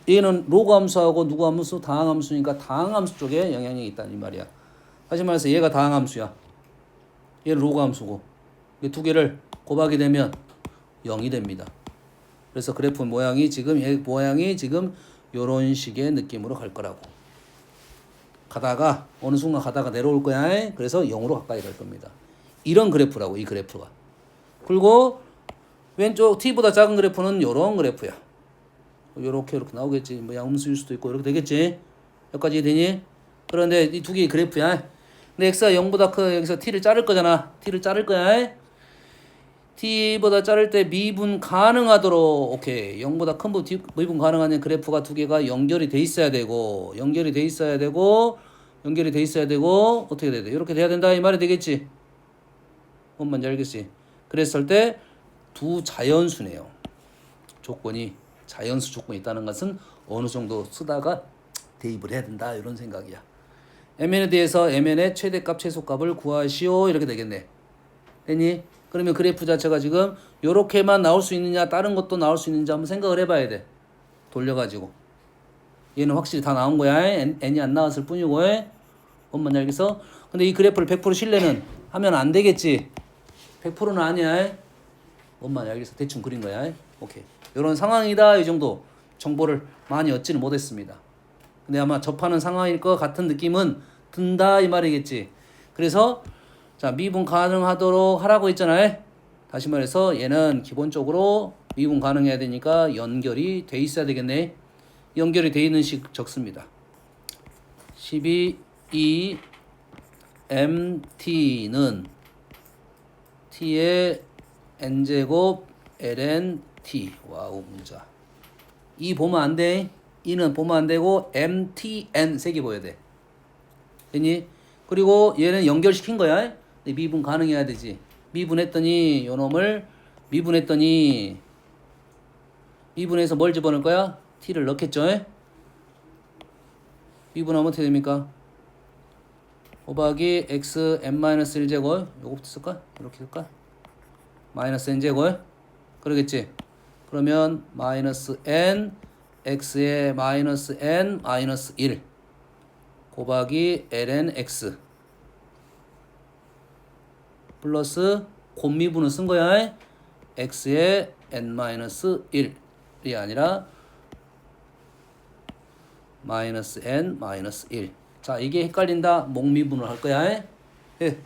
얘는 로그 함수하고 누구 함수? 다항 함수니까 다항 함수 쪽에 영향력이 있다는 이 말이야. 다시 말해서 얘가 다항 함수야. 얘는 로그 함수고. 이 두 개를 곱하게 되면 0이 됩니다. 그래서 그래프 모양이 지금 요런 식의 느낌으로 갈 거라고. 가다가 어느 순간 가다가 내려올 거야. 그래서 0으로 가까이 갈 겁니다. 이런 그래프라고 이 그래프가. 그리고 왼쪽 t보다 작은 그래프는 요런 그래프야. 요렇게 나오겠지. 뭐 양음수일 수도 있고 이렇게 되겠지. 여기까지 되니? 그런데 이 두 개의 그래프야. 근데 x가 0보다 커. 여기서 t를 자를 거잖아. t를 자를 거야. t보다 자를 때 미분 가능하도록 오케이 0보다 큰 부분 미분 가능한 그래프가 두 개가 연결이 돼 있어야 되고 어떻게 돼야 돼? 이렇게 돼야 된다 이 말이 되겠지? 뭔 말인지 알겠지? 그랬을 때 두 자연수네요. 조건이 자연수 조건이 있다는 것은 어느 정도 쓰다가 대입을 해야 된다 이런 생각이야. mn에 대해서 mn의 최대값 최소값을 구하시오 이렇게 되겠네. 됐니? 그러면 그래프 자체가 지금 요렇게만 나올 수 있느냐 다른 것도 나올 수 있는지 한번 생각을 해봐야 돼. 돌려가지고 얘는 확실히 다 나온 거야. n이 안 나왔을 뿐이고 뭔 말인지 알겠어? 근데 이 그래프를 100% 신뢰는 하면 안 되겠지. 100%는 아니야. 뭔 말인지 알겠어? 대충 그린 거야. 오케이. 요런 상황이다 이 정도 정보를 많이 얻지는 못했습니다. 근데 아마 접하는 상황일 것 같은 느낌은 든다 이 말이겠지. 그래서 자, 미분 가능하도록 하라고 했잖아요. 다시 말해서 얘는 기본적으로 미분 가능해야 되니까 연결이 돼 있어야 되겠네. 연결이 돼 있는 식 적습니다. 12 mt는 t의 n제곱 ln t. 와우 문자. 이 보면 안 돼. 이는 보면 안 되고 mtn 세 개 보여야 돼. 됐니? 그리고 얘는 연결시킨 거야. 미분 가능해야 되지. 미분했더니 요놈을 미분해서 뭘 집어넣을 거야? t를 넣겠죠. 미분하면 어떻게 됩니까? 곱하기 x n-1제곱 요거부터 쓸까? 이렇게 쓸까? 마이너스 n제곱 그러겠지? 그러면 마이너스 n x의 마이너스 n 마이너스 1 곱하기 ln x 플러스 곱미분을 쓴 거야. x의 n-1이 아니라 마이너스 n 마이너스 1. 자, 이게 헷갈린다. 목미분을 할 거야. 예.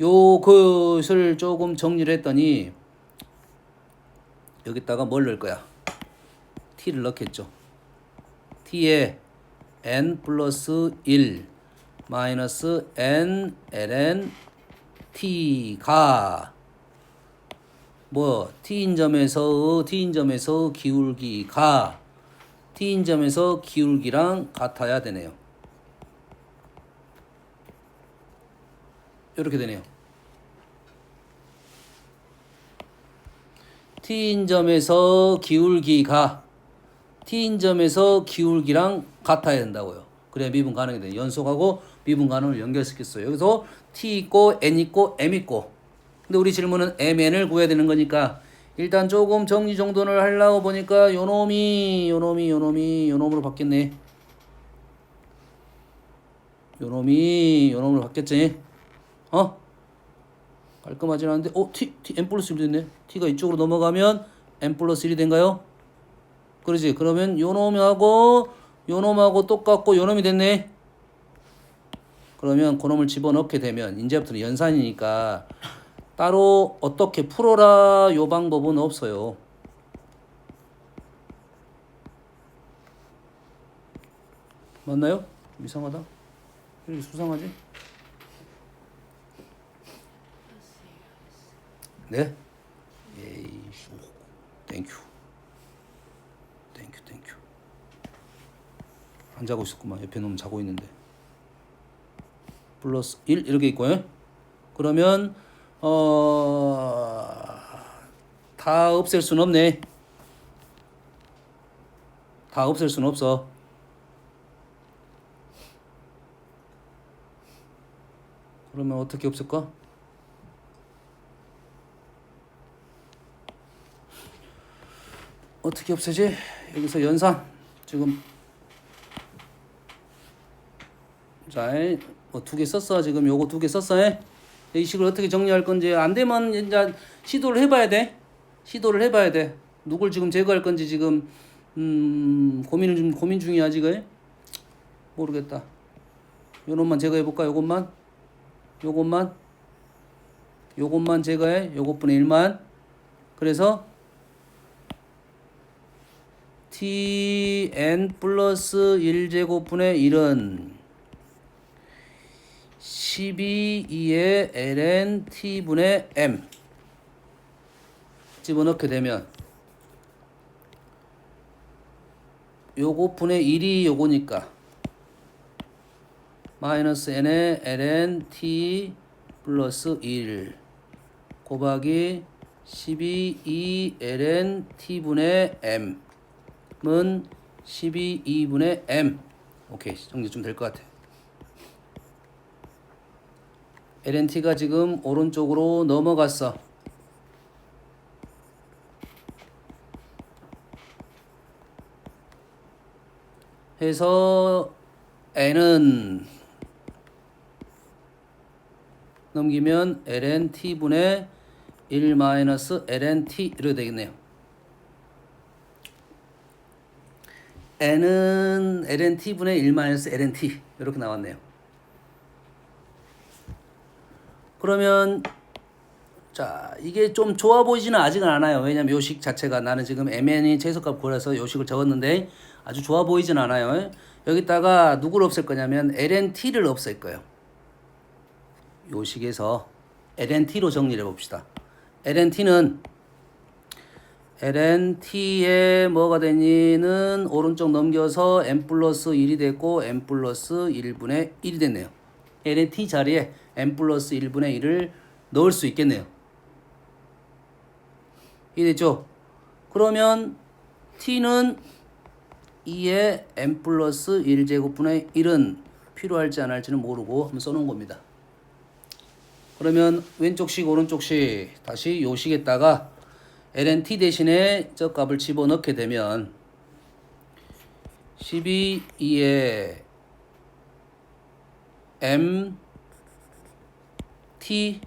요 것을 조금 정리를 했더니 여기다가 뭘 넣을 거야? t를 넣겠죠. t에 n 플러스 1 마이너스 n ln t가 뭐 t인점에서 기울기가 t인점에서 기울기랑 같아야 되네요. 이렇게 되네요. t인점에서 기울기랑 같아야 된다고요. 그래야 미분 가능이 돼요. 연속하고 미분 가능을 연결시켰어요. 여기서 t 있고 n 있고 m 있고. 근데 우리 질문은 mn을 구해야 되는 거니까 일단 조금 정리 정돈을 하려고 보니까 요놈으로 바뀌었네. 요놈으로 바뀌었지. 깔끔하진 않은데 n 플러스 1도 됐네. t가 이쪽으로 넘어가면 n 플러스 1이 된가요? 그러지. 그러면 요놈하고 똑같고 요놈이 됐네. 그러면 그놈을 집어넣게 되면 이제부터는 연산이니까 따로 어떻게 풀어라 요 방법은 없어요. 맞나요? 이상하다. 이렇게 수상하지? 네? 에이, 땡큐. 안 자고 있었구만. 옆에 놈 자고 있는데. 플러스 1 이렇게 있고요. 그러면 다 없앨 수는 없네. 다 없앨 수는 없어. 그러면 어떻게 없앨까? 어떻게 없애지? 여기서 연산 지금 자, 뭐 2개 썼어. 지금 요거 2개 썼어. 이 식을 어떻게 정리할 건지 안 되면 이제 시도를 해봐야 돼. 누굴 지금 제거할 건지 지금 고민 중이야 지금. 모르겠다. 요놈만 제거해 볼까? 요것만 제거해. 요것분의 1만. 그래서 tn 플러스 1제곱분의 1은 12의 ln t분의 m 집어넣게 되면 요거 분의 1이 요거니까 마이너스 n의 ln t 플러스 1 곱하기 12 ln t분의 m은 12분의 m. 오케이, 정리 좀 될 것 같아. lnt가 지금 오른쪽으로 넘어갔어. 해서 n은 넘기면 lnt분의 1 마이너스 lnt 이렇게 되겠네요. n은 lnt분의 1 마이너스 lnt 이렇게 나왔네요. 그러면 자, 이게 좀 좋아 보이지는 아직은 않아요. 왜냐면 요식 자체가 나는 지금 mn이 최소값 구해서 요식을 적었는데 아주 좋아 보이진 않아요. 여기다가 누구를 없앨 거냐면 lnt를 없앨 거예요. 요식에서 lnt로 정리를 해봅시다. lnt는 lnt에 뭐가 되니는 오른쪽 넘겨서 n 플러스 1이 됐고 n 플러스 1분의 1이 됐네요. lnt 자리에 n 플러스 1분의 1을 넣을 수 있겠네요. 이해됐죠? 그러면 t는 2의 n 플러스 1제곱분의 1은 필요할지 안 할지는 모르고 한번 써놓은 겁니다. 그러면 왼쪽식 오른쪽식 다시 요 식에다가 ln(t) 대신에 저 값을 집어넣게 되면 12의 m t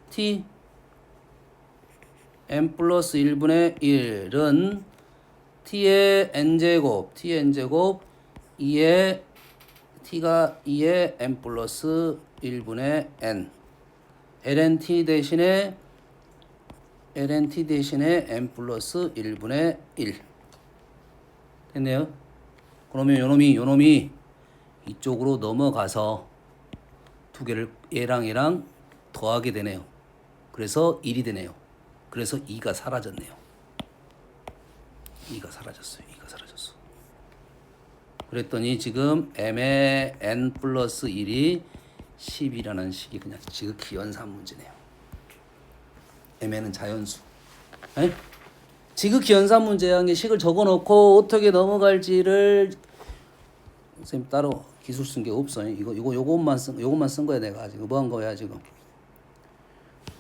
t n 플러스 1분의 1은 t의 n제곱 2의 t가 2의 n 플러스 1분의 n ln t 대신에 n 플러스 1분의 1 됐네요. 그러면 요놈이 이쪽으로 넘어가서 두 개를 얘랑 더하게 되네요. 그래서 1이 되네요. 그래서 2가 사라졌네요. 2가 사라졌어. 그랬더니 지금 m의 n 플러스 1이 10이라는 식이 그냥 지극히 연산 문제네요. mn은 자연수. 에? 지극히 연산 문제한 게 식을 적어놓고 어떻게 넘어갈지를 선생님 따로 기술 쓴 게 없어요. 요것만 쓴 거야 내가 지금 뭐 한 거야 지금.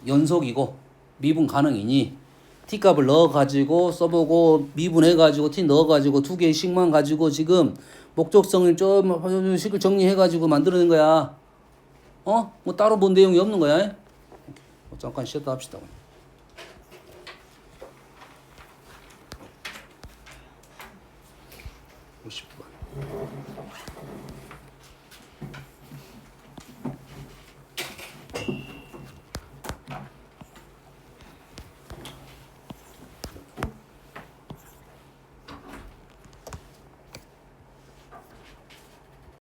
연속이고 미분 가능이니 t 값을 넣어가지고 써보고 미분해가지고 t 넣어가지고 두 개씩만 가지고 지금 목적성을 좀 식을 정리해가지고 만들어낸 거야. 뭐 따로 본 내용이 없는 거야. 잠깐 쉬었다 합시다. 50분.